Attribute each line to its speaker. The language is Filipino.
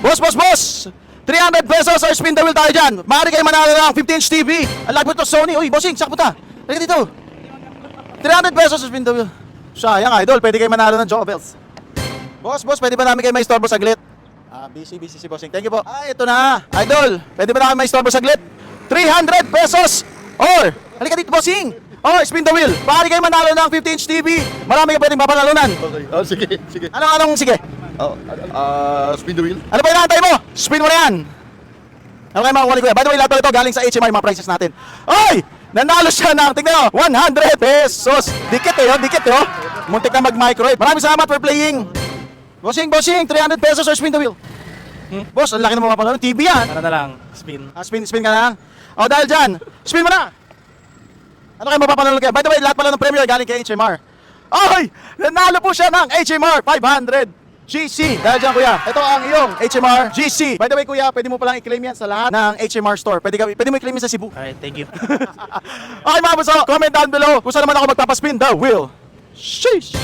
Speaker 1: Boss! 300 pesos or spin the wheel tayo dyan. Maaari kayo manalo ng 15-inch TV. Ang lagpo ito, Sony. Uy, bossing, sakpo ta. Halika dito. 300 pesos or spin the wheel. Sayang, idol. Pwede kayo manalo ng Jobels. Boss, pwede ba namin kayo may istorbo saglit? Busy si bossing. Thank you po. Ito na. Idol, pwede ba namin may istorbo saglit? 300 pesos or, halika dito, bossing. Or spin the wheel. Maaari kayo manalo ng 15-inch TV. Marami kayo pwedeng mapanalunan.
Speaker 2: Okay. Sige.
Speaker 1: Anong sige?
Speaker 2: Spin the wheel.
Speaker 1: Ano ba inaantay mo? Spin mo na yan. Ano kayo mga kulit kuya? By the way, lahat pala ito galing sa HMR, yung mga prices natin. Oy! Nanalo siya ng, tignan nyo, 100 pesos. Dikit eh. Muntik na mag-microwave. Maraming salamat for playing. Bossing, 300 pesos or spin the wheel. Boss, ang laki na mapapanood. TV yan.
Speaker 3: Para na lang, spin.
Speaker 1: Spin ka na. O dahil dyan, spin mo na. Ano kayo mapapanood kayo? By the way, lahat pala ng premiere galing kay HMR. Oy! Nanalo po siya ng HMR 500 GC. Dahil dyan kuya, ito ang iyong HMR GC. By the way kuya, pwede mo palang i-claim yan sa lahat ng HMR store. Pwede mo i-claim yan sa Cebu.
Speaker 3: Alright, thank you.
Speaker 1: Okay mga buso, comment down below kung saan naman ako magpapaspin the wheel. Sheesh!